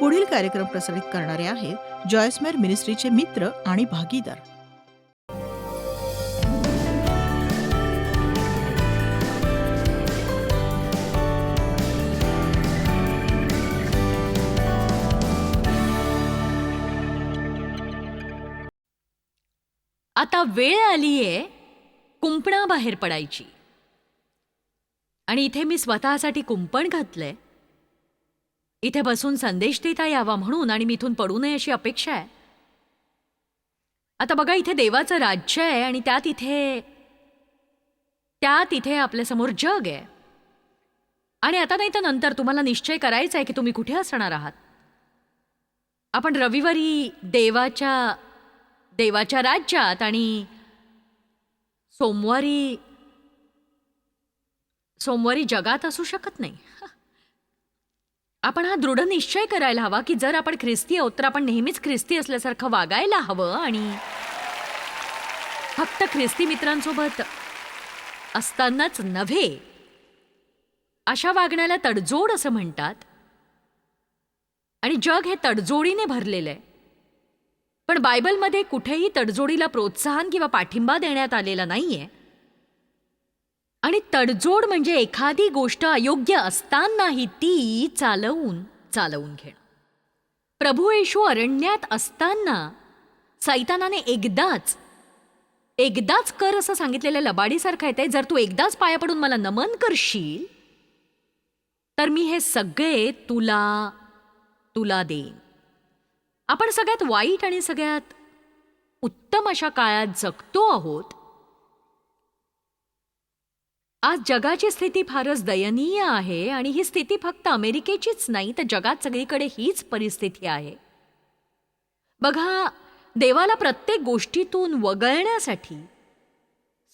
पुढील कार्यक्रम प्रसारित करणारे आहेत जॉयसमेर मिनिस्ट्रीचे मित्र आणि भागीदार. आता वेळ आलीये कुंपणाबाहेर पडायची. आणि इथे मी स्वतःसाठी कुंपण घातलंय. इथे बसून संदेश देता यावा म्हणून, आणि मी इथून पडू नये अशी अपेक्षा आहे. आता बघा, इथे देवाचं राज्य आहे आणि त्यात इथे आपल्यासमोर जग आहे. आणि आता नाही तर नंतर तुम्हाला निश्चय करायचा आहे की तुम्ही कुठे असणार आहात. आपण रविवारी देवाच्या राज्यात आणि सोमवारी जगात असू शकत नाही. आपण हा दृढ निश्चय करायला हवा की जर आपण ख्रिस्ती आहोत तर आपण नेहमीच ख्रिस्ती असल्यासारखं वागायला हवं, आणि फक्त ख्रिस्ती मित्रांसोबत असतानाच नव्हे. अशा वागण्याला तडजोड असं म्हणतात. आणि जग हे तडजोडीने भरलेलं आहे. पण बायबलमध्ये कुठेही तडजोडीला प्रोत्साहन किंवा पाठिंबा देण्यात आलेला नाहीये. आणि तडजोड म्हणजे एखादी गोष्ट अयोग्य असतानाही ती चालवून घेणं. प्रभू येशू अरण्यात असताना सैतानाने एकदाच कर असं सांगितलेल्या लबाडीसारखं येते. जर तू एकदाच पाया पडून मला नमन करशील तर मी हे सगळे तुला देईन. आपण सगळ्यात वाईट आणि सगळ्यात उत्तम अशा काळात जगतो आहोत. आज जगाची स्थिती फारच दयनीय आहे, आणि ही स्थिती फक्त अमेरिकेचीच नाही तर जगात सगळीकडे हीच परिस्थिती आहे. बघा, देवाला प्रत्येक गोष्टीतून वगळण्यासाठी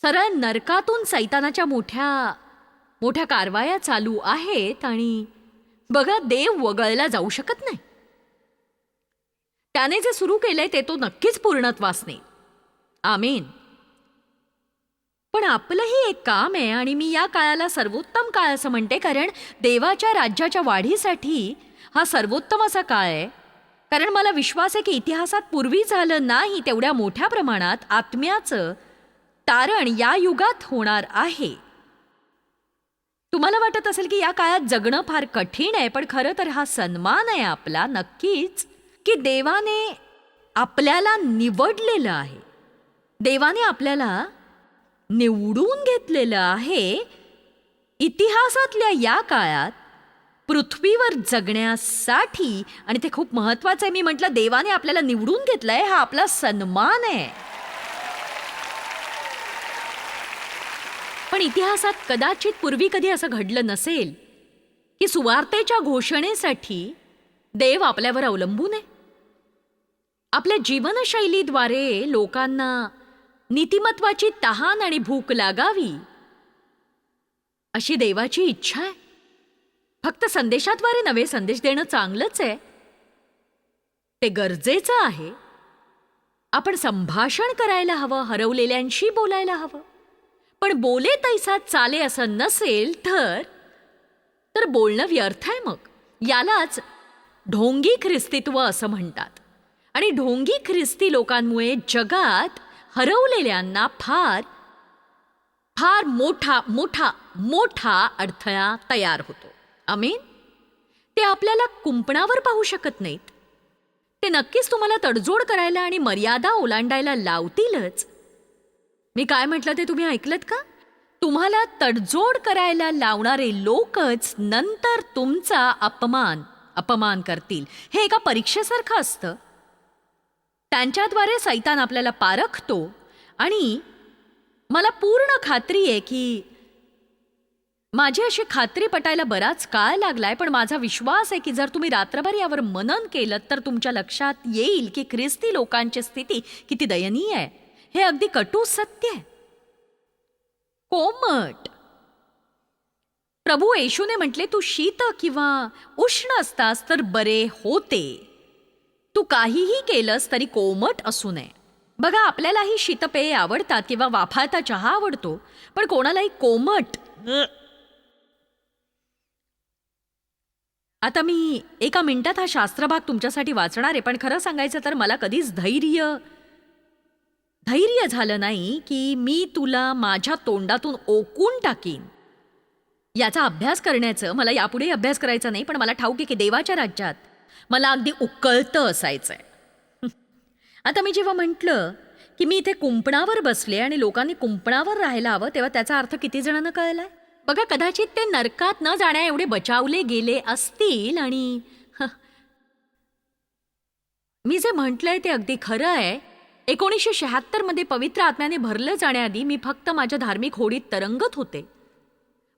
सरळ नरकातून सैतानाच्या मोठ्या कारवाया चालू आहेत. आणि बघा, देव वगळला जाऊ शकत नाही. त्याने जे सुरू केलंय ते तो नक्कीच पूर्णत्वास नेईल. आमेन. पण आपलंही एक काम आहे, आणि मी या काळाला सर्वोत्तम काळ असं म्हणते, कारण देवाच्या राज्याच्या वाढीसाठी हा सर्वोत्तम असा काळ आहे. कारण मला विश्वास आहे की इतिहासात पूर्वी झालं नाही तेवढ्या मोठ्या प्रमाणात आत्म्याचं तारण या युगात होणार आहे. तुम्हाला वाटत असेल की या काळात जगणं फार कठीण आहे, पण खरं तर हा सन्मान आहे आपला नक्कीच की देवाने आपल्याला निवडलेलं आहे. देवाने आपल्याला निवडून घेतलेलं आहे. इतिहासातल्या या काळात पृथ्वीवर जगण्यासाठी. आणि ते खूप महत्वाचं आहे. मी म्हटलं देवाने आपल्याला निवडून घेतलंय, हा आपला सन्मान आहे. पण इतिहासात कदाचित पूर्वी कधी असं घडलं नसेल की सुवार्तेच्या घोषणेसाठी देव आपल्यावर अवलंबून आहे. आपल्या जीवनशैलीद्वारे लोकांना नीतिमत्वाची तहान आणि भूक लागावी अशी देवाची इच्छा आहे. फक्त संदेशाद्वारे नवे, संदेश देणं चांगलंच आहे, ते गरजेचं आहे. आपण संभाषण करायला हवं, हरवलेल्यांशी बोलायला हवं. पण बोले तैसा चाले असं नसेल तर बोलणं व्यर्थ आहे. मग यालाच ढोंगी ख्रिस्तीत्व असं म्हणतात. आणि ढोंगी ख्रिस्ती लोकांमुळे जगात हरवलेल्यांना फार फार मोठा अडथळा तयार होतो. आमीन. ते आपल्याला कुंपणावर पाहू शकत नाहीत. ते नक्कीच तुम्हाला तडजोड करायला आणि मर्यादा ओलांडायला लावतीलच. मी काय म्हटलं ते तुम्ही ऐकलत का? तुम्हाला तडजोड करायला लावणारे लोकच नंतर तुमचा अपमान करतील. हे एका परीक्षेसारखं असतं. त्यांच्याद्वारे सैतान आपल्याला पारखतो. आणि मला पूर्ण खात्री आहे की माझी अशी खात्री पटायला बराच काळ लागलाय, पण माझा विश्वास आहे की जर तुम्ही रात्रभर यावर मनन केलं तर तुमच्या लक्षात येईल की ख्रिस्ती लोकांची स्थिती किती दयनीय आहे. हे अगदी कटू सत्य आहे. कोमट. प्रभू येशूने म्हटले, तू शीत किंवा उष्ण असतास तर बरे होते. तू काहीही केलंस तरी कोमट असू नये. बघा, आपल्यालाही शीतपेये आवडतात किंवा वाफाळता चहा आवडतो, पण कोणालाही कोमट आता मी एका मिनिटात हा शास्त्रभाग तुमच्यासाठी वाचणार आहे, पण खरं सांगायचं तर मला कधीच धैर्य झालं नाही की मी तुला माझ्या तोंडातून ओकून टाकीन. याचा अभ्यास करण्याचं मला यापुढे अभ्यास करायचा नाही, पण मला ठाऊक आहे की देवाच्या राज्यात मला अगदी उकळतं असायचंय. आता मी जेव्हा म्हटलं की मी इथे कुंपणावर बसले आणि लोकांनी कुंपणावर राहायला हवं, तेव्हा त्याचा अर्थ किती जणांना कळलाय बघा. कदाचित ते नरकात न जाण्या एवढे बचावले गेले असतील. आणि मी जे म्हटलंय ते अगदी खरं आहे. 1976 मध्ये पवित्र आत्म्याने भरलं जाण्याआधी मी फक्त माझ्या धार्मिक होडीत तरंगत होते.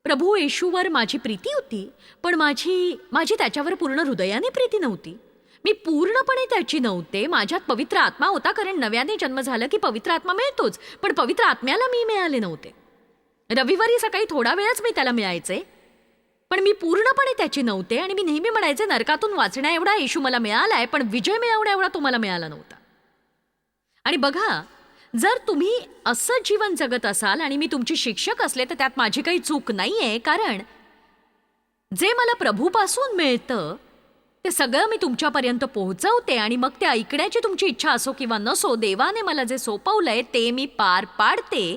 प्रभू येशूवर माझी प्रीती होती, पण माझी त्याच्यावर पूर्ण हृदयाने प्रीती नव्हती. मी पूर्णपणे त्याची नव्हते. माझ्यात पवित्र आत्मा होता, कारण नव्याने जन्म झालं की पवित्र आत्मा मिळतोच, पण पवित्र आत्म्याला मी मिळाले नव्हते. रविवारी सकाळी थोडा वेळच मी त्याला मिळायचे, पण मी पूर्णपणे त्याची नव्हते. आणि मी नेहमी म्हणायचे, नरकातून वाचण्या एवढा येशू मला मिळालाय, पण विजय मिळवण्या एवढा तो मला मिळाला नव्हता. आणि बघा, जर तुम्ही असं जीवन जगत असाल आणि मी तुमची शिक्षक असले तर त्यात माझी काही चूक नाहीये, कारण जे मला प्रभूपासून मिळतं ते सगळं मी तुमच्यापर्यंत पोहोचवते. आणि मग ते ऐकण्याची तुमची इच्छा असो किंवा नसो, देवाने मला जे सोपवलंय ते मी पार पाडते,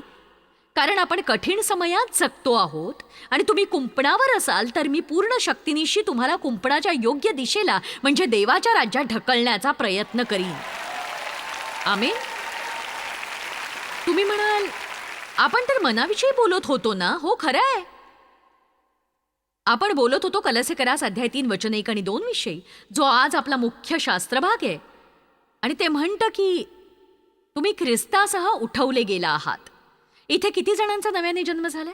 कारण आपण कठीण समयात जगतो आहोत. आणि तुम्ही कुंपणावर असाल तर मी पूर्ण शक्तिनिशी तुम्हाला कुंपणाच्या योग्य दिशेला म्हणजे देवाच्या राज्यात ढकलण्याचा प्रयत्न करीन. आमेन. तुम्ही म्हणाल, आपण तर मनाविषयी बोलत होतो ना? हो, खरं आहे. आपण बोलत होतो कलसेकरास अध्याय 3 वचन 1 आणि 2 विषयी, जो आज आपला मुख्य शास्त्रभाग आहे. आणि ते म्हणतं की तुम्ही ख्रिस्तासह उठवले गेला आहात. इथे किती जणांचा नव्याने जन्म झालाय?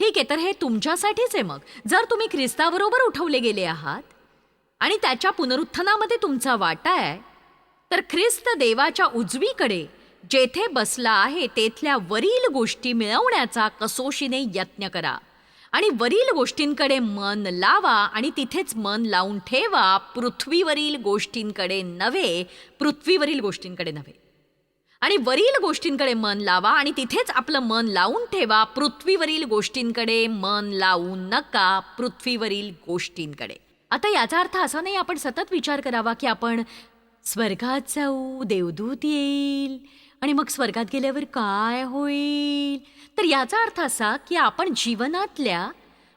ठीक आहे, तर हे तुमच्यासाठीच आहे. मग जर तुम्ही ख्रिस्ताबरोबर उठवले गेले आहात आणि त्याच्या पुनरुत्थानामध्ये तुमचा वाटा आहे, तर ख्रिस्त देवाच्या उजवीकडे जेथे बसला आहे तेथल्या वरील गोष्टी मिळवण्याचा कसोशीने यत्न करा. आणि वरील गोष्टींकडे मन लावा आणि तिथेच मन लावून ठेवा, पृथ्वीवरील गोष्टींकडे नव्हे. आणि वरील गोष्टींकडे मन लावा आणि तिथेच आपलं मन लावून ठेवा, पृथ्वीवरील गोष्टींकडे मन लावू नका, पृथ्वीवरील गोष्टींकडे. आता याचा अर्थ असा नाही आपण सतत विचार करावा की आपण स्वर्गात जाऊ, देवदूत येईल आणि मग स्वर्गात गेल्यावर काय होईल. तर याचा अर्थ असा की आपण जीवनातल्या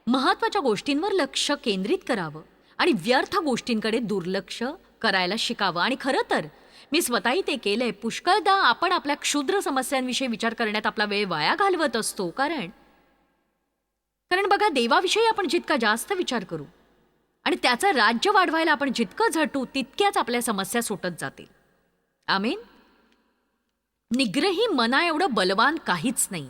महत्वाच्या गोष्टींवर लक्ष केंद्रित करावं आणि व्यर्थ गोष्टींकडे दुर्लक्ष करायला शिकावं. आणि खरं तर मी स्वतःही ते केलंय. पुष्कळदा आपण आपल्या क्षुद्र समस्यांविषयी विचार करण्यात आपला वेळ वाया घालवत असतो, कारण बघा, देवाविषयी आपण जितका जास्त विचार करू आणि त्याचं राज्य वाढवायला आपण जितकं झटू, तितक्याच आपल्या समस्या सुटत जातील. आमेन. निग्रही मना एवढं बलवान काहीच नाही.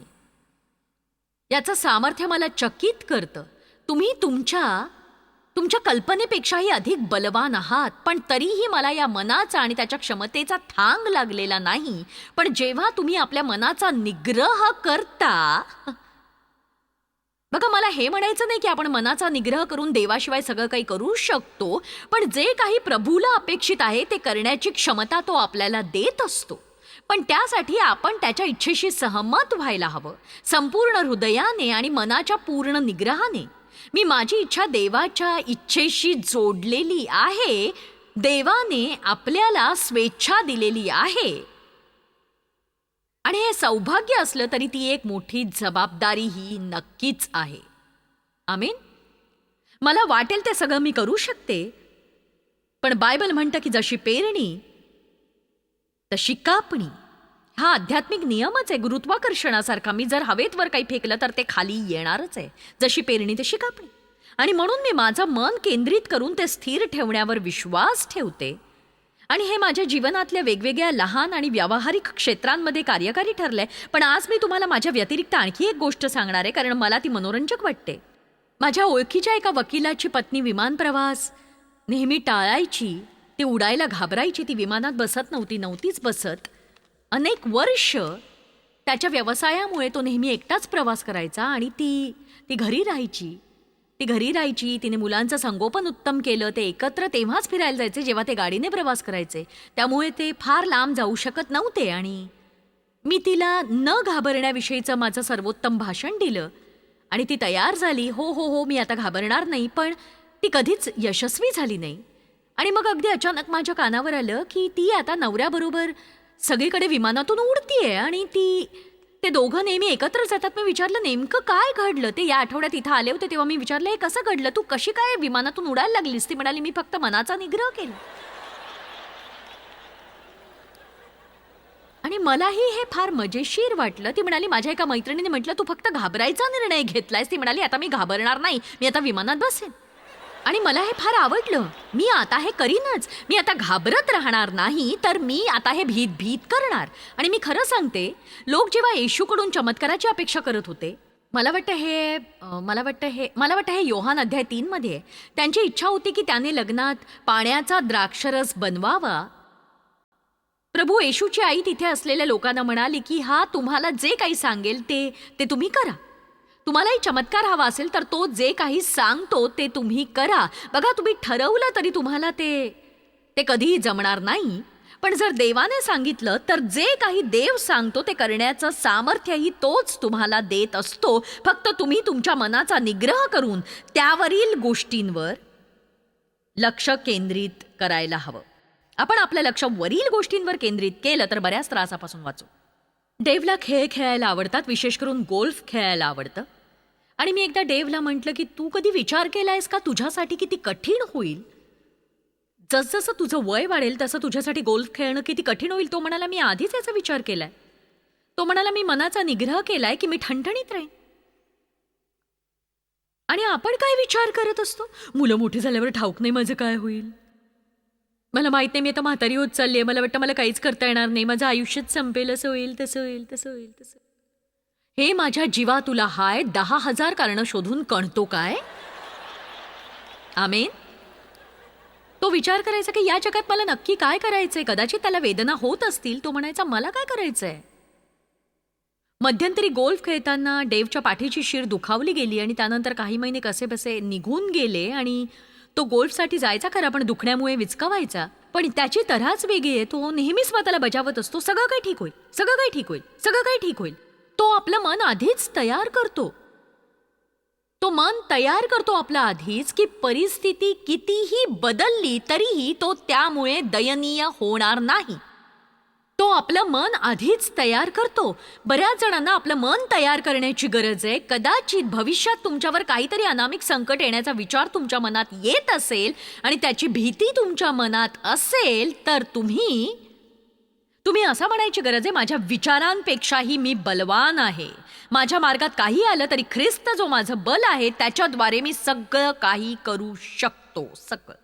याचं सामर्थ्य मला चकित करतं. तुम्ही तुमच्या कल्पनेपेक्षाही अधिक बलवान आहात, पण तरीही मला या मनाचा आणि त्याच्या क्षमतेचा थांग लागलेला नाही. पण जेव्हा तुम्ही आपल्या मनाचा निग्रह करता, बघा, मला हे म्हणायचं नाही की आपण मनाचा निग्रह करून देवाशिवाय सगळं काही करू शकतो, पण जे काही प्रभूला अपेक्षित आहे ते करण्याची क्षमता तो आपल्याला देत असतो. पण त्यासाठी आपण त्याच्या इच्छेशी सहमत व्हायला हवं, संपूर्ण हृदयाने आणि मनाच्या पूर्ण निग्रहाने. मी माझी इच्छा देवाच्या इच्छेशी जोडलेली आहे. देवाने आपल्याला स्वेच्छा दिलेली आहे आणि हे सौभाग्य असलं तरी ती एक मोठी जबाबदारीही नक्कीच आहे. आमेन. मला वाटेल ते सगळं मी करू शकते, पण बायबल म्हणतं की जशी पेरणी तशी कापणी. हा आध्यात्मिक नियमच आहे, गुरुत्वाकर्षणासारखा. मी जर हवेत वर काही फेकलं तर ते खाली येणारच आहे. जशी पेरणी तशी कापणी. आणि म्हणून मी माझं मन केंद्रित करून ते स्थिर ठेवण्यावर विश्वास ठेवते. आणि हे माझ्या जीवनातल्या वेगवेगळ्या लहान आणि व्यावहारिक क्षेत्रांमध्ये कार्यकारी ठरलंय. पण आज मी तुम्हाला माझ्या व्यतिरिक्त आणखी एक गोष्ट सांगणार आहे, कारण मला ती मनोरंजक वाटते. माझ्या ओळखीच्या एका वकिलाची पत्नी विमान प्रवास नेहमी टाळायची. ती उडायला घाबरायची. ती विमानात बसत नव्हतीच बसत. अनेक वर्ष त्याच्या व्यवसायामुळे तो नेहमी एकटाच प्रवास करायचा आणि ती घरी राहायची. तिने मुलांचं संगोपन उत्तम केलं. ते एकत्र तेव्हाच फिरायला जायचे जेव्हा ते गाडीने प्रवास करायचे. त्यामुळे ते फार लांब जाऊ शकत नव्हते. आणि मी तिला न घाबरण्याविषयीचं माझं सर्वोत्तम भाषण दिलं आणि ती तयार झाली. हो, मी आता घाबरणार नाही. पण ती कधीच यशस्वी झाली नाही. आणि मग अगदी अचानक माझ्या कानावर आलं की ती आता नवऱ्याबरोबर सगळीकडे विमानातून उडतीये आणि ते दोघं नेहमी एकत्र जातात. मी विचारलं नेमकं काय घडलं. ते या आठवड्यात इथं आले होते तेव्हा मी विचारलं हे कसं घडलं, तू कशी काय विमानातून उडायला लागलीस. ती म्हणाली मी फक्त मनाचा निग्रह केला. आणि मलाही हे फार मजेशीर वाटलं. ती म्हणाली माझ्या एका मैत्रिणीने म्हटलं तू फक्त घाबरायचा निर्णय घेतलायस. ती म्हणाली आता मी घाबरणार नाही, मी आता विमानात बसेन. आणि मला हे फार आवडलं. मी आता हे करीनच. मी आता घाबरत राहणार नाही, तर मी आता हे भीत भीत करणार. आणि मी खरं सांगते, लोक जेव्हा येशूकडून चमत्काराची अपेक्षा करत होते, मला वाटतं हे योहान अध्याय 3 मध्ये त्यांची इच्छा होती की त्याने लग्नात पाण्याचा द्राक्षरस बनवावा. प्रभू येशूची आई तिथे असलेल्या लोकांना म्हणाली की हा तुम्हाला जे काही सांगेल ते तुम्ही करा. तुम्हालाही चमत्कार हवा असेल तर तो जे काही सांगतो ते तुम्ही करा. बघा, तुम्ही ठरवलं तरी तुम्हाला ते कधीही जमणार नाही. पण जर देवाने सांगितलं तर जे काही देव सांगतो ते करण्याचं सामर्थ्यही तोच तुम्हाला देत असतो. फक्त तुम्ही तुमच्या मनाचा निग्रह करून त्यावरील गोष्टींवर लक्ष केंद्रित करायला हवं. आपण आपलं लक्ष वरील गोष्टींवर केंद्रित केलं तर बऱ्याच त्रासापासून वाचू. डेव्हला खेळ खेळायला आवडतात, विशेष करून गोल्फ खेळायला आवडतं. आणि मी एकदा डेव्हला म्हटलं की तू कधी विचार केलायस का तुझ्यासाठी किती कठीण होईल. जसजसं तुझं वय वाढेल तसं तुझ्यासाठी गोल्फ खेळणं किती कठीण होईल. तो म्हणाला मी आधीच याचा विचार केलाय. तो म्हणाला मी मनाचा निग्रह केलाय की मी ठणठणीत राहीन. आणि आपण काय विचार करत असतो, मुलं मोठी झाल्यावर ठाऊक नाही माझं काय होईल, मला माहित नाही, मी आता म्हातारी होत चालली आहे, मला वाटतं मला काहीच करता येणार नाही, माझं आयुष्यच संपेल, असं होईल तसं होईल तसं होईल तसं. हे माझ्या जीवा तुला हाय 10,000 कारणं शोधून कणतो काय. आमेन. तो विचार करायचा की या जगात मला नक्की काय करायचंय. कदाचित त्याला वेदना होत असतील. तो म्हणायचा मला काय करायचंय. मध्यंतरी गोल्फ खेळताना डेव्हच्या पाठीची शीर दुखावली गेली आणि त्यानंतर काही महिने कसेबसे निघून गेले आणि तो गोल्फसाठी जायचा खरा, पण दुखण्यामुळे विचकावायचा. पण त्याची तऱ्हाच वेगळी आहे. तो नेहमीच स्वतःला बजावत असतो, सगळं काही ठीक होईल, सगळं काही ठीक होईल, सगळं काही ठीक होईल. तो आपलं मन आधीच तयार करतो. तो मन तयार करतो आपला आधीच की परिस्थिती कितीही बदलली तरीही तो त्यामुळे दयनीय होणार नाही. तो आपलं मन आधीच तयार करतो. बऱ्याच जणांना आपलं मन तयार करण्याची गरज आहे. कदाचित भविष्यात तुमच्यावर काहीतरी अनामिक संकट येण्याचा विचार तुमच्या मनात येत असेल आणि त्याची भीती तुमच्या मनात असेल तर तुम्ही असं म्हणायची गरज आहे, माझ्या विचारांपेक्षाही मी बलवान आहे. माझ्या मार्गात काही आलं तरी ख्रिस्त जो माझं बल आहे त्याच्याद्वारे मी सगळं काही करू शकतो. सगळं.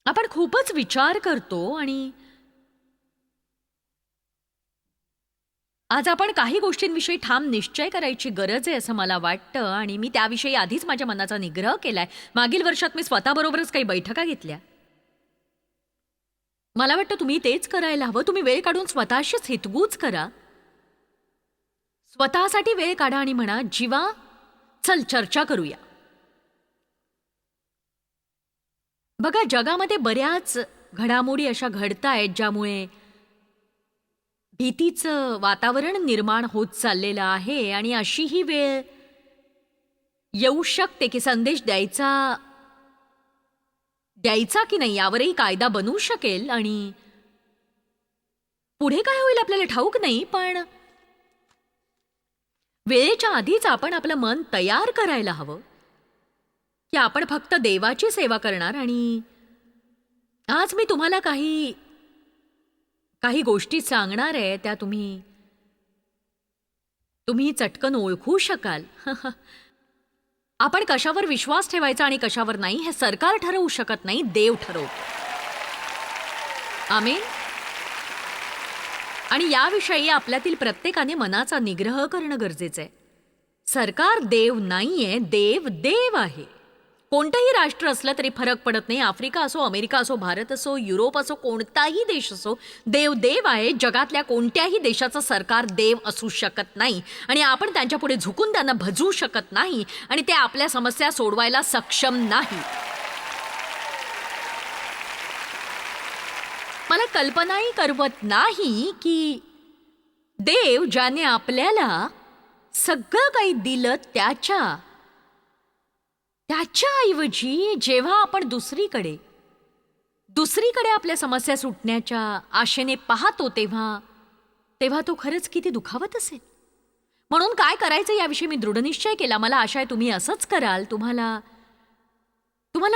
आपण खूपच विचार करतो आणि आज आपण काही गोष्टींविषयी ठाम निश्चय करायची गरज आहे असं मला वाटतं. आणि मी त्याविषयी आधीच माझ्या मनाचा निग्रह केलाय. मागील वर्षात मी स्वतःबरोबरच काही बैठका घेतल्या. मला वाटतं तुम्ही तेच करायला हवं. तुम्ही वेळ काढून स्वतःशीच हितगुज करा. स्वतःसाठी वेळ काढा आणि म्हणा जीवा चल चर्चा करूया. बघा, जगामध्ये बऱ्याच घडामोडी अशा घडतायत ज्यामुळे भीतीचं वातावरण निर्माण होत चाललेलं आहे. आणि अशी ही वेळ येऊ शकते की संदेश द्यायचा की नाही यावरही कायदा बनू शकेल. आणि पुढे काय होईल आपल्याला ठाऊक नाही. पण वेळेच्या आधीच आपण आपलं मन तयार करायला हवं की आपण फक्त देवाची सेवा करणार. आणि आज मी तुम्हाला काही गोष्टी सांगणार आहे, त्या तुम्ही चटकन ओळखू शकाल. आपण कशावर विश्वास ठेवायचा आणि कशावर नाही हे सरकार ठरवू शकत नाही, देव ठरवतो. आमेन. आणि याविषयी आपल्यातील प्रत्येकाने मनाचा निग्रह करणं गरजेचं आहे. सरकार देव नाहीये, देव आहे. कोणतंही राष्ट्र असलं तरी फरक पडत नाही. आफ्रिका असो, अमेरिका असो, भारत असो, युरोप असो, कोणताही देश असो, देव आहे. जगातल्या कोणत्याही देशाचं सरकार देव असू शकत नाही. आणि आपण त्यांच्यापुढे झुकून त्यांना भजवू शकत नाही आणि ते आपल्या समस्या सोडवायला सक्षम नाही. मला कल्पनाही करवत नाही की देव ज्याने आपल्याला सगळं काही दिलं त्याच्याऐवजी जेव्हा आपण दुसरीकडे आपल्या समस्या सुटण्याच्या आशेने पाहतो तेव्हा तो खरंच किती दुखावत असेल. म्हणून काय करायचं याविषयी मी दृढनिश्चय केला. मला आशा आहे तुम्ही असंच कराल. तुम्हाला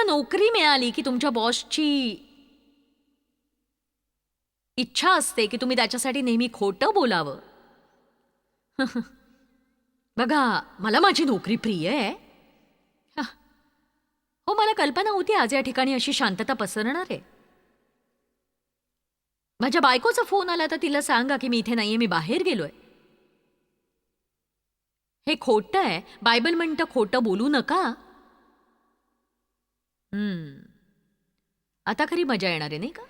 नोकरी मिळाली की तुमच्या बॉसची इच्छा असते की तुम्ही त्याच्यासाठी नेहमी खोटं बोलावं. बघा, मला माझी नोकरी प्रिय आहे. हो, मला कल्पना होती आज या ठिकाणी अशी शांतता पसरणार आहे. माझ्या बायकोचा फोन आला तर तिला सांगा की मी इथे नाहीये, मी बाहेर गेलोय. हे खोटं आहे. बायबल म्हणतं खोटं बोलू नका. आता खरी मजा येणार आहे नाही का?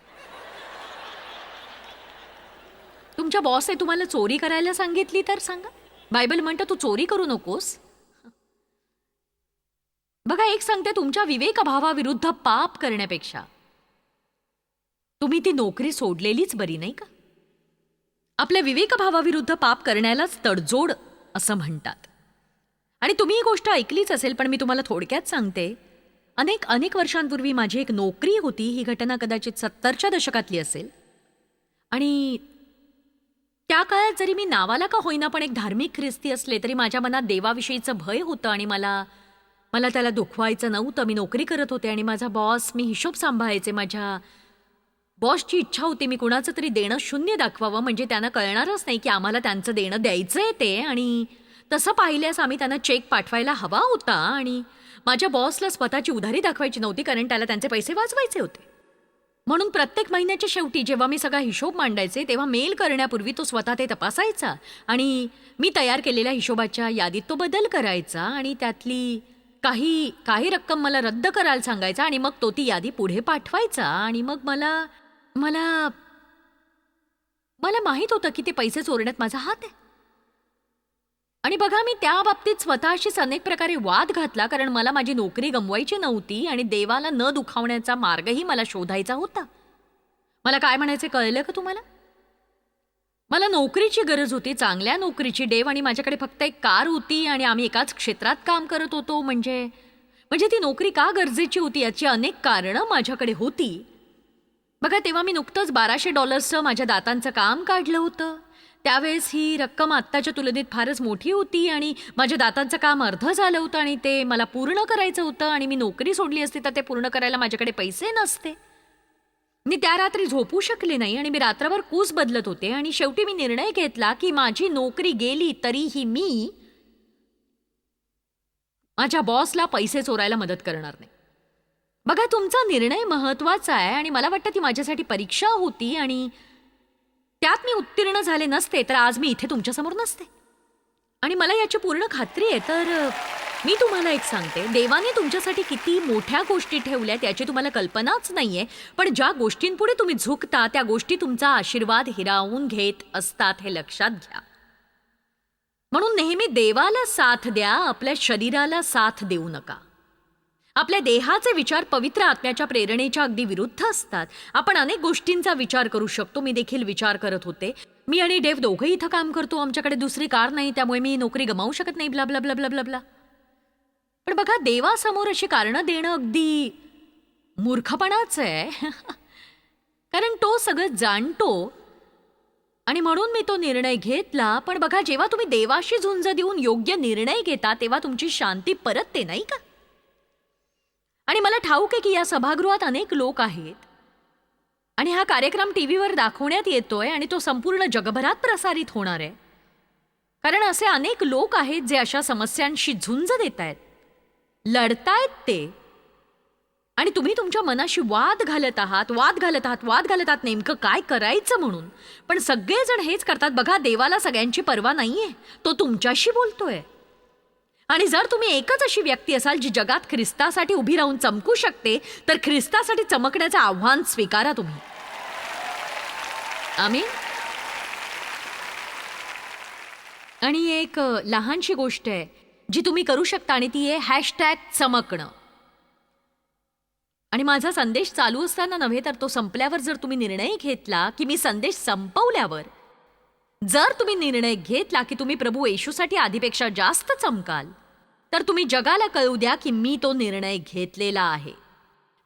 तुमच्या बॉसने तुम्हाला चोरी करायला सांगितली तर सांगा. बायबल म्हणतं तू चोरी करू नकोस. बघा, एक सांगते, तुमच्या विवेकभावाविरुद्ध पाप करण्यापेक्षा तुम्ही ती नोकरी सोडलेलीच बरी नाही का? आपल्या विवेकभावाविरुद्ध पाप करण्यालाच तडजोड असं म्हणतात. आणि तुम्ही ही गोष्ट ऐकलीच असेल, पण मी तुम्हाला थोडक्यात सांगते. अनेक वर्षांपूर्वी माझी एक नोकरी होती. ही घटना कदाचित 70च्या दशकातली असेल. आणि त्या काळात जरी मी नावाला का होईना पण एक धार्मिक ख्रिस्ती असले तरी माझ्या मनात देवाविषयीचं भय होतं आणि मला त्याला दुखवायचं नव्हतं. मी नोकरी करत होते आणि माझा बॉस, मी हिशोब सांभाळायचे. माझ्या बॉसची इच्छा होती मी कुणाचं तरी देणं शून्य दाखवावं, म्हणजे त्यांना कळणारच नाही की आम्हाला त्यांचं देणं द्यायचंय ते. आणि तसं पाहिल्यास आम्ही त्यांना चेक पाठवायला हवा होता. आणि माझ्या बॉसला स्वतःची उधारी दाखवायची नव्हती, कारण त्याला त्यांचे पैसे वाचवायचे होते. म्हणून प्रत्येक महिन्याच्या शेवटी जेव्हा मी सगळा हिशोब मांडायचे तेव्हा मेल करण्यापूर्वी तो स्वतः ते तपासायचा आणि मी तयार केलेल्या हिशोबाच्या यादीत तो बदल करायचा आणि त्यातली काही रक्कम मला रद्द करायला सांगायचा आणि मग तो ती यादी पुढे पाठवायचा. आणि मग मला माहित होतं की ते पैसे चोरण्यात माझा हात आहे. आणि बघा, मी त्या बाबतीत स्वतःशीच अनेक प्रकारे वाद घातला, कारण मला माझी नोकरी गमवायची नव्हती आणि देवाला न दुखावण्याचा मार्गही मला शोधायचा होता. मला काय म्हणायचे कळलं का तुम्हाला? मला नोकरीची गरज होती, चांगल्या नोकरीची, देव, आणि माझ्याकडे फक्त एक कार होती आणि आम्ही एकाच क्षेत्रात काम करत होतो. म्हणजे ती नोकरी का गरजेची होती याची अनेक कारणं माझ्याकडे होती. बघा, तेव्हा मी नुकतंच $1200 माझ्या दातांचं काम काढलं होतं. त्यावेळेस ही रक्कम आत्ताच्या तुलनेत फारच मोठी होती आणि माझ्या दातांचं काम अर्ध झालं होतं आणि ते मला पूर्ण करायचं होतं. आणि मी नोकरी सोडली असती तर ते पूर्ण करायला माझ्याकडे पैसे नसते. मी त्या रात्री झोपू शकले नाही आणि मी रात्रभर कूस बदलत होते. आणि शेवटी मी निर्णय घेतला की माझी नोकरी गेली तरीही मी माझ्या बॉसला पैसे चोरायला मदत करणार नाही. बघा, तुमचा निर्णय महत्वाचा आहे आणि मला वाटतं ती माझ्यासाठी परीक्षा होती आणि त्यात मी उत्तीर्ण झाले नसते तर आज मी इथे तुमच्यासमोर नसते. आणि मला याची पूर्ण खात्री आहे. तर मी तुम्हाला एक सांगते, देवाने तुमच्यासाठी किती मोठ्या गोष्टी ठेवल्यात याची तुम्हाला कल्पनाच नाहीये. पण ज्या गोष्टींपुढे तुम्ही झुकता त्या गोष्टी तुमचा आशीर्वाद हिरावून घेत असतात, हे लक्षात घ्या. म्हणून नेहमी देवाला साथ द्या, आपल्या शरीराला साथ देऊ नका. आपल्या देहाचे विचार पवित्र आत्म्याच्या प्रेरणेच्या अगदी विरुद्ध असतात. आपण अनेक गोष्टींचा विचार करू शकतो. मी देखील विचार करत होते, मी आणि डेव दोघंही इथं काम करतो, आमच्याकडे दुसरी कार नाही, त्यामुळे मी नोकरी गमावू शकत नाही, blah blah blah blah blah blah. पण बघा, देवासमोर अशी कारणं देणं अगदी मूर्खपणाच आहे. कारण तो सगळं जाणतो आणि म्हणून मी तो निर्णय घेतला. पण बघा, जेव्हा तुम्ही देवाशी झुंज देऊन योग्य निर्णय घेता तेव्हा तुमची शांती परतते, नाही का? आणि मला ठाऊक आहे की या सभागृहात अनेक लोक आहेत आणि हा कार्यक्रम टीव्हीवर दाखवण्यात येतोय आणि तो संपूर्ण जगभरात प्रसारित होणार आहे. कारण असे अनेक लोक आहेत जे अशा समस्यांशी झुंज देत आहेत, लढतायत ते. आणि तुम्ही तुमच्या मनाशी वाद घालत आहात नेमकं काय करायचं म्हणून. पण सगळेजण हेच करतात. बघा, देवाला सगळ्यांची पर्वा नाहीये, तो तुमच्याशी बोलतोय. आणि जर तुम्ही एकच अशी व्यक्ती असाल जी जगात ख्रिस्तासाठी उभी राहून चमकू शकते तर ख्रिस्तासाठी चमकण्याचं आव्हान स्वीकारा तुम्ही. आमीन. आणि एक लहानशी गोष्ट आहे जी तुम्ही करू शकता आणि ती आहे #चमकणं. आणि माझा संदेश चालू असताना नव्हे तर तो संपल्यावर जर तुम्ही निर्णय घेतला की मी संदेश संपवल्यावर जर तुम्ही निर्णय घेतला की तुम्ही प्रभू येशूसाठी आधीपेक्षा जास्त चमकाल तर तुम्ही जगाला कळू द्या की मी तो निर्णय घेतलेला आहे.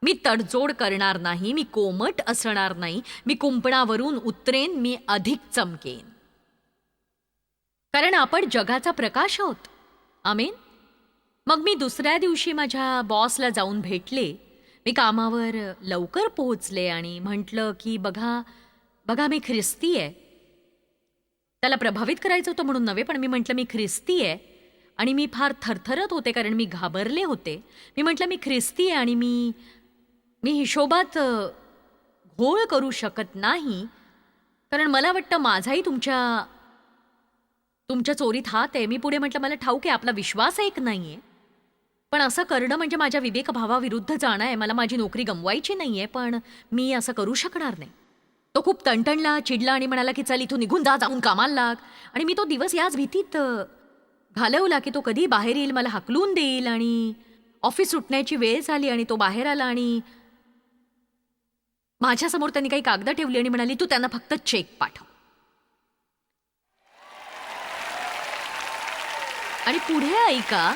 मी तडजोड करणार नाही, मी कोमट असणार नाही, मी कुंपणावरून उतरेन, मी अधिक चमकेन. कारण आपण जगाचा प्रकाश आहोत. आमेन. मग मी दुसऱ्या दिवशी माझ्या बॉसला जाऊन भेटले. मी कामावर लवकर पोहोचले आणि म्हटलं की बघा बघा मी ख्रिस्ती आहे. त्याला प्रभावित करायचं होतं म्हणून नव्हे, पण मी म्हटलं मी ख्रिस्ती आहे आणि मी फार थरथरत होते कारण मी घाबरले होते. मी म्हटलं मी ख्रिस्ती आहे आणि मी हिशोबात घोळ करू शकत नाही, कारण मला वाटतं माझाही तुमच्या चोरीत हात आहे. मी पुढे म्हटलं मला ठाऊक आहे आपला विश्वास एक नाहीये, पण असं करणं म्हणजे माझ्या विवेकभावाविरुद्ध जाणं आहे. मला माझी नोकरी गमवायची नाहीये, पण मी असं करू शकणार नाही. तो खूप तणतणला, चिडला आणि म्हणाला की चल इथून निघून जा, जाऊन कामाला लाग. आणि मी तो दिवस याच भीतीत घालवला की तो कधी बाहेर येईल, मला हाकलून देईल. आणि ऑफिस सुटण्याची वेळ झाली आणि तो बाहेर आला आणि माझ्यासमोर त्यांनी काही कागद ठेवली आणि म्हणाली तू त्यांना फक्त चेक पाठव. आणि पुढे ऐका,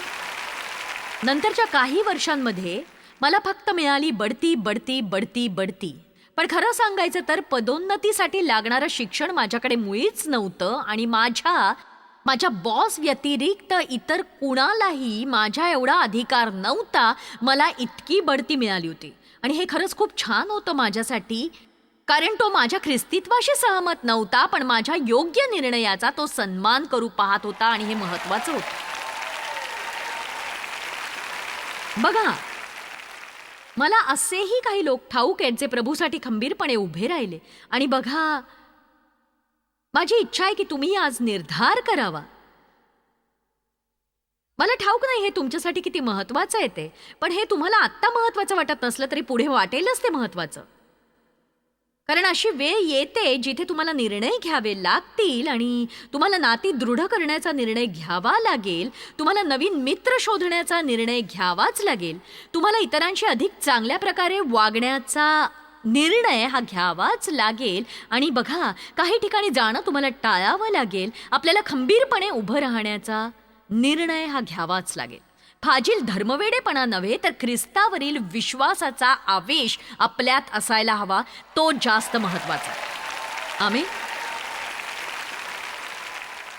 नंतरच्या काही वर्षांमध्ये मला फक्त मिळाली बढती बढती बढती बढती. पण खरं सांगायचं तर पदोन्नतीसाठी लागणारं शिक्षण माझ्याकडे मुळीच नव्हतं आणि माझ्या बॉस व्यतिरिक्त इतर कुणालाही माझ्या एवढा अधिकार नव्हता. मला इतकी बढती मिळाली होती आणि हे खरंच खूप छान होतं माझ्यासाठी, कारण तो माझ्या ख्रिस्तीत्वाशी सहमत नव्हता, पण माझ्या योग्य निर्णयाचा तो सन्मान करू पाहत होता आणि हे महत्वाचं होतं. बघा, मला असेही काही लोक ठाऊक आहेत जे प्रभूसाठी खंबीरपणे उभे राहिले. आणि बघा, माझी इच्छा आहे की तुम्ही आज निर्धार करावा. मला ठाऊक नाही हे तुमच्यासाठी किती महत्वाचं आहे ते, पण हे तुम्हाला आत्ता महत्वाचं वाटत नसलं तरी पुढे वाटेलच ते महत्वाचं. कारण अशी वेळ येते जिथे तुम्हाला निर्णय घ्यावे लागतील आणि तुम्हाला नाती दृढ करण्याचा निर्णय घ्यावा लागेल. तुम्हाला नवीन मित्र शोधण्याचा निर्णय घ्यावाच लागेल. तुम्हाला इतरांशी अधिक चांगल्या प्रकारे वागण्याचा निर्णय हा घ्यावाच लागेल. आणि बघा, काही ठिकाणी जाणं तुम्हाला टाळावं लागेल. आपल्याला खंबीरपणे उभं राहण्याचा निर्णय हा घ्यावाच लागेल. फाजील धर्मवेडेपणा नव्हे तर ख्रिस्तावरील विश्वासाचा आवेश आपल्यात असायला हवा, तो जास्त महत्वाचा. आमेन.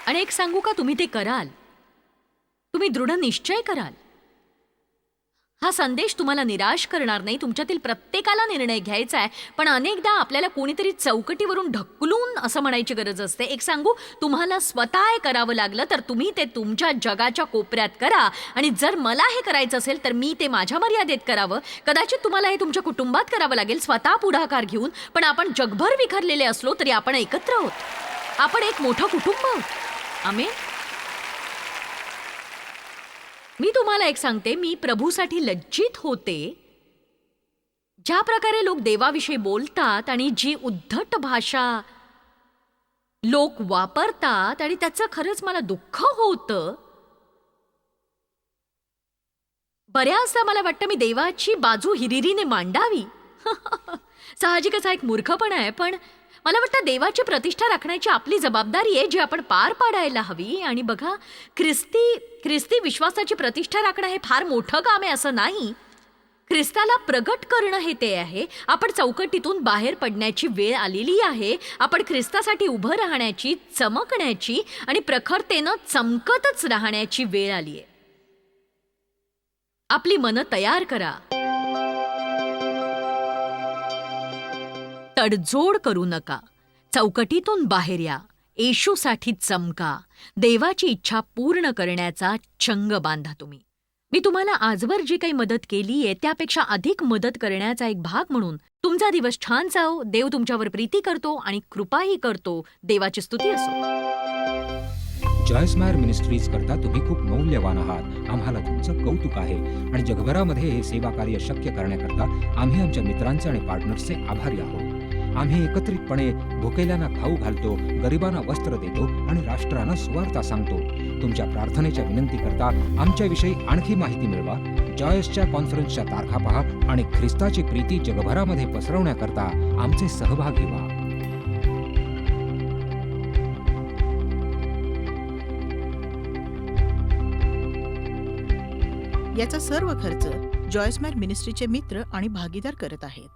आणि एक सांगू का, तुम्ही ते कराल, तुम्ही दृढ निश्चय कराल. हा संदेश तुम्हाला निराश करणार नाही. तुमच्यातील प्रत्येकाला निर्णय घ्यायचा आहे, पण अनेकदा आपल्याला कोणीतरी चौकटीवरून ढकलून असं म्हणायची गरज असते. एक सांगू, तुम्हाला स्वतः हे करावं लागलं तर तुम्ही ते तुमच्या जगाच्या कोपऱ्यात करा. आणि जर मला हे करायचं असेल तर मी ते माझ्या मर्यादेत करावं. कदाचित तुम्हाला हे तुमच्या कुटुंबात करावं लागेल, स्वतः पुढाकार घेऊन. पण आपण जगभर विखरलेले असलो तरी आपण एकत्र आहोत. आपण एक मोठं कुटुंब आहोत. आमेन. मी तुम्हाला एक सांगते, मी प्रभूसाठी लज्जित होते. ज्या प्रकारे लोक देवाविषयी बोलतात आणि जी उद्धट भाषा लोक वापरतात, आणि त्याचं खरंच मला दुःख होतं. बऱ्याचदा मला वाटतं मी देवाची बाजू हिरिरीने मांडावी. साहजिकच हा एक मूर्खपणा आहे, पण मला वाटतं देवाची प्रतिष्ठा राखण्याची आपली जबाबदारी आहे जी आपण पार पाडायला हवी. आणि बघा, ख्रिस्ती विश्वासाची प्रतिष्ठा राखणं हे फार मोठं काम आहे असं नाही. ख्रिस्ताला प्रगट करणं हे ते आहे. आपण चौकटीतून बाहेर पडण्याची वेळ आलेली आहे. आपण ख्रिस्तासाठी उभं राहण्याची, चमकण्याची आणि प्रखरतेनं चमकतच राहण्याची वेळ आली आहे. आपली मनं तयार करा. तडजोड करू नका. चौकटीतून बाहेर या. येशूसाठी चमका. देवाची इच्छा पूर्ण करण्याचा चंग बांधा तुम्ही. मी तुम्हाला आजवर जी काही मदत केली आहे त्यापेक्षा अधिक मदत करण्याचा एक भाग म्हणून तुमचा दिवस छान जाओ. देव तुमच्यावर प्रीती करतो आणि कृपाही करतो. देवाची स्तुती असो. जॉयस्मायर मिनिस्ट्रीज करता तुम्ही खूप मौल्यवान आहात. आम्हाला तुमचं कौतुक आहे आणि जगभरामध्ये हे सेवा कार्य शक्य करण्याकरता आम्ही आमच्या मित्रांचे आणि पार्टनर्सचे आभारी आहोत. आम्ही एकत्रितपणे भुकेल्यांना खाऊ घालतो, गरिबांना वस्त्र देतो आणि राष्ट्रांना सुवार्ता सांगतो. तुमच्या प्रार्थनेच्या विनंती करता आमच्याविषयी आणखी माहिती मिळवा. जॉयसच्या कॉन्फरन्सच्या तारखा पहा आणि ख्रिस्ताची प्रीती जगभरामध्ये पसरवण्याकरता आमचे सहभागी व्हा. याचा सर्व खर्च जॉयस्मॅर मिनिस्ट्रीचे मित्र आणि भागीदार करत आहेत.